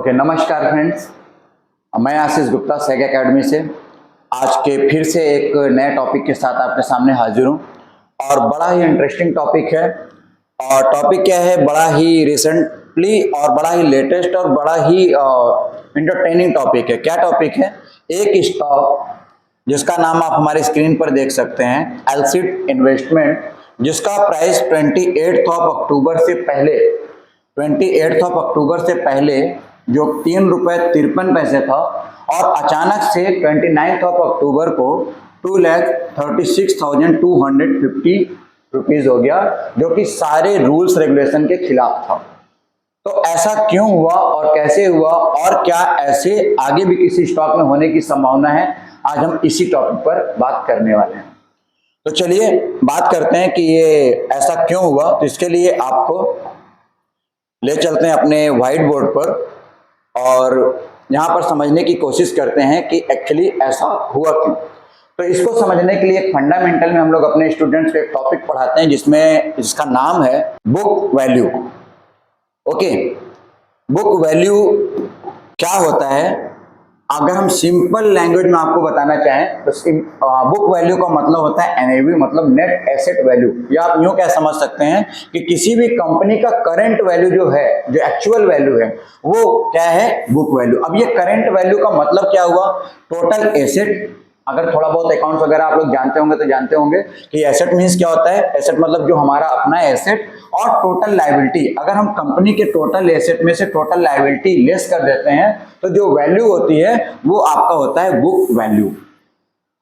Okay, नमस्कार friends. मैं आशीष गुप्ता सैग academy से आज के फिर से एक नए टॉपिक के साथ आपके सामने हाजिर हूँ और बड़ा ही इंटरेस्टिंग टॉपिक है। और टॉपिक क्या है, बड़ा ही रिसेंटली और बड़ा ही लेटेस्ट और बड़ा ही इंटरटेनिंग टॉपिक है। क्या टॉपिक है? एक स्टॉक जिसका नाम आप हमारे स्क्रीन पर देख सकते हैं, एलसीड इन्वेस्टमेंट, जिसका प्राइस 28 अक्टूबर से पहले जो 3 रुपये 53 पैसे था और अचानक से 29 अक्टूबर को 2,36,250 रुपीज हो गया, जो कि सारे रूल्स रेगुलेशन के खिलाफ था। तो ऐसा क्यों हुआ और कैसे हुआ और क्या ऐसे आगे भी किसी स्टॉक में होने की संभावना है, आज हम इसी टॉपिक पर बात करने वाले हैं। तो चलिए बात करते हैं कि ये ऐसा क्यों हुआ। तो इसके लिए आपको ले चलते हैं अपने व्हाइट बोर्ड पर और यहाँ पर समझने की कोशिश करते हैं कि एक्चुअली ऐसा हुआ क्यों। तो इसको समझने के लिए फंडामेंटल में हम लोग अपने स्टूडेंट्स को एक टॉपिक पढ़ाते हैं जिसका नाम है book value. Okay, book value क्या होता है? अगर हम सिंपल लैंग्वेज में आपको बताना चाहें तो बुक वैल्यू का मतलब होता है एनएवी, मतलब नेट एसेट वैल्यू। या आप यूं क्या समझ सकते हैं कि किसी भी कंपनी का करंट वैल्यू जो है, जो एक्चुअल वैल्यू है, वो क्या है? Book value. अब ये करंट वैल्यू का मतलब क्या हुआ? Total asset. अगर थोड़ा बहुत अकाउंट्स वगैरह आप लोग जानते होंगे तो जानते होंगे कि एसेट मींस क्या होता है। एसेट मतलब जो हमारा अपना एसेट, और टोटल लायबिलिटी। अगर हम कंपनी के टोटल एसेट में से टोटल लायबिलिटी लेस कर देते हैं तो जो वैल्यू होती है वो आपका होता है बुक वैल्यू।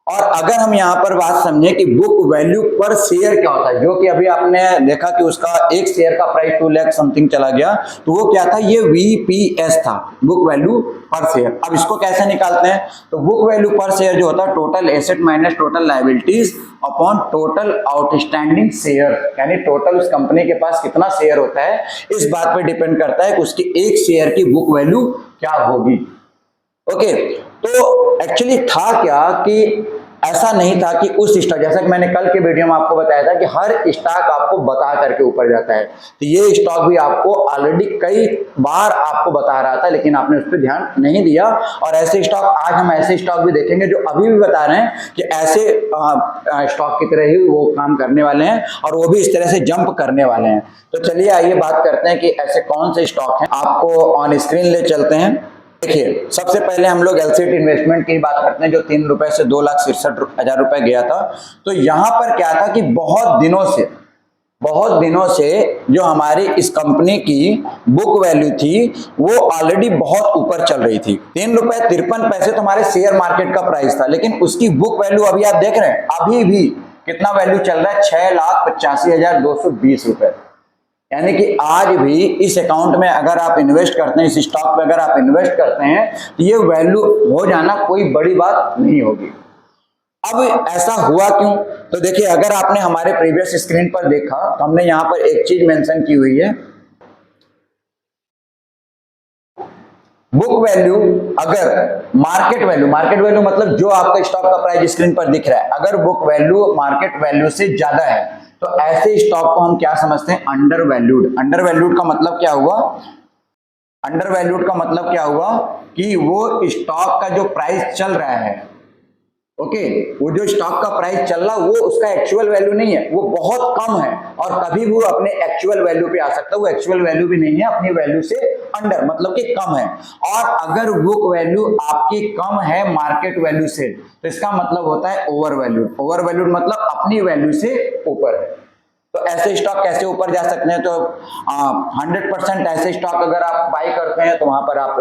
और अगर हम यहाँ पर बात समझें कि बुक वैल्यू पर शेयर क्या होता है, जो कि अभी आपने देखा कि उसका एक शेयर का प्राइस 2 लाख समथिंग चला गया, तो वो क्या था? ये VPS था, बुक वैल्यू पर शेयर। अब इसको कैसे निकालते हैं? तो बुक वैल्यू पर शेयर जो होता है total asset minus total liabilities upon total outstanding share, यानी टोटल उस कंपनी के पास कितना शेयर होता है, इस बात पर डिपेंड करता है कि उसकी एक शेयर की बुक वैल्यू क्या होगी। ओके, तो एक्चुअली था क्या कि ऐसा नहीं था कि उस स्टॉक, जैसा कि मैंने कल के वीडियो में आपको बताया था कि हर स्टॉक आपको बता करके ऊपर जाता है, तो ये स्टॉक भी आपको ऑलरेडी कई बार आपको बता रहा था, लेकिन आपने उस पर ध्यान नहीं दिया। और ऐसे स्टॉक, आज हम ऐसे स्टॉक भी देखेंगे जो अभी भी बता रहे हैं कि ऐसे स्टॉक की तरह ही वो काम करने वाले हैं और वो भी इस तरह से जंप करने वाले हैं। तो चलिए आइए बात करते हैं कि ऐसे कौन से स्टॉक हैं। आपको ऑन स्क्रीन ले चलते हैं। देखिए, सबसे पहले हम लोग एलसीड इन्वेस्टमेंट की बात करते हैं, जो 3 रुपए से 2,67,000 रुपए गया था। तो यहां पर क्या था कि बहुत दिनों से जो हमारी इस कंपनी की बुक वैल्यू थी वो ऑलरेडी बहुत ऊपर चल रही थी। 3 रुपए 53 पैसे तो हमारे शेयर मार्केट का प्राइस था, लेकिन उसकी बुक वैल्यू अभी आप देख रहे हैं, अभी भी कितना वैल्यू चल रहा है? 6,85,220 रुपए। यानी कि आज भी इस अकाउंट में अगर आप इन्वेस्ट करते हैं, इस स्टॉक पे अगर आप इन्वेस्ट करते हैं, तो ये वैल्यू हो जाना कोई बड़ी बात नहीं होगी। अब ऐसा हुआ क्यों? तो देखिए, अगर आपने हमारे प्रीवियस स्क्रीन पर देखा तो हमने यहां पर एक चीज मेंशन की हुई है, बुक वैल्यू। अगर मार्केट वैल्यू मतलब जो आपका स्टॉक का प्राइस स्क्रीन पर दिख रहा है, अगर बुक वैल्यू मार्केट वैल्यू से ज्यादा है तो ऐसे स्टॉक को हम क्या समझते हैं? Under valued. अंडर वैल्यूड का मतलब क्या हुआ? अंडर वैल्यूड का मतलब क्या हुआ कि वो स्टॉक का जो प्राइस चल रहा है, ओके, वो जो स्टॉक का प्राइस चल रहा वो उसका एक्चुअल वैल्यू नहीं है, वो बहुत कम है और कभी भी वो अपने एक्चुअल वैल्यू पे आ सकता है। वो एक्चुअल वैल्यू भी नहीं है, अपनी वैल्यू से अंडर, मतलब कि कम है। और अगर बुक वैल्यू आपकी कम है मार्केट वैल्यू से, तो इसका मतलब होता है ओवर वैल्यूड। ओवर वैल्यूड मतलब अपनी वैल्यू से ऊपर है। तो ऐसे स्टॉक कैसे ऊपर जा सकते हैं? तो 100% ऐसे स्टॉक अगर आप बाई करते हैं तो वहां पर आप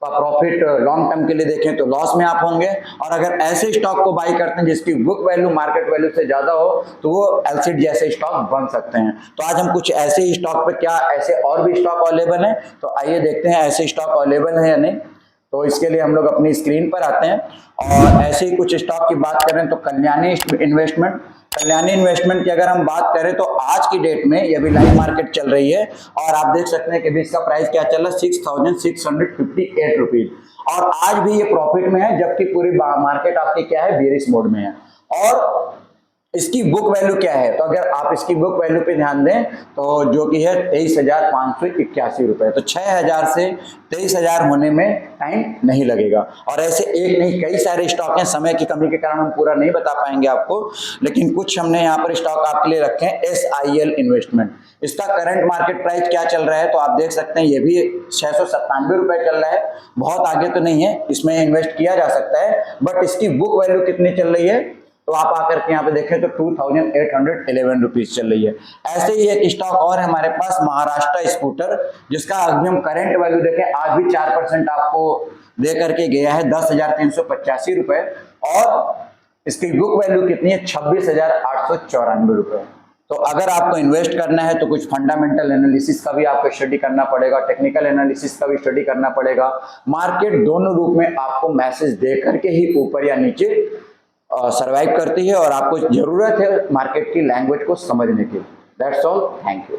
प्रॉफिट लॉन्ग टर्म के लिए देखें तो लॉस में आप होंगे। और अगर ऐसे स्टॉक को बाई करते हैं जिसकी बुक वैल्यू मार्केट वैल्यू से ज्यादा हो, तो वो एलसीड जैसे स्टॉक बन सकते हैं। तो आज हम कुछ ऐसे स्टॉक पे, क्या ऐसे और भी स्टॉक अवेलेबल है, तो आइए देखते हैं ऐसे स्टॉक अवेलेबल है या नहीं। तो इसके लिए हम लोग अपनी स्क्रीन पर आते हैं और ऐसे ही कुछ स्टॉक की बात करें तो कल्याणी इन्वेस्टमेंट की अगर हम बात करें तो आज की डेट में ये भी लाइव मार्केट चल रही है और आप देख सकते हैं कि भी इसका प्राइस क्या चल रहा है? 6,658 रुपीज। और आज भी ये प्रॉफिट में है, जबकि पूरी मार्केट आपकी क्या है? बेरिश मोड में है। और इसकी बुक वैल्यू क्या है, तो अगर आप इसकी बुक वैल्यू पे ध्यान दें तो जो कि है 23,581 रुपए, तो 6,000 से 23,000 होने में टाइम नहीं लगेगा। और ऐसे एक नहीं कई सारे स्टॉक हैं, समय की कमी के कारण हम पूरा नहीं बता पाएंगे आपको, लेकिन कुछ हमने यहाँ पर स्टॉक आपके लिए रखे हैं। SIL इन्वेस्टमेंट, इसका करंट मार्केट प्राइस क्या चल रहा है तो आप देख सकते हैं, ये भी 697 रुपए चल रहा है, बहुत आगे तो नहीं है, इसमें इन्वेस्ट किया जा सकता है। बट इसकी बुक वैल्यू कितनी चल रही है तो आप आकर के यहाँ पे देखें तो 2,811 रुपीज चल रही है। ऐसे ही एक स्टॉक और है हमारे पास, महाराष्ट्र स्कूटर, जिसका अभी हम करंट वैल्यू देखें आज भी 4% आपको दे करके गया है 10,385 रुपए, और इसकी बुक वैल्यू कितनी है 26,894 रुपए। तो अगर आपको इन्वेस्ट करना है तो कुछ फंडामेंटल एनालिसिस का भी आपको स्टडी करना पड़ेगा, टेक्निकल एनालिसिस का भी स्टडी करना पड़ेगा। मार्केट दोनों रूप में आपको मैसेज दे करके ही ऊपर या नीचे सरवाइव करती है, और आपको जरूरत है मार्केट की लैंग्वेज को समझने की। That's all, thank you.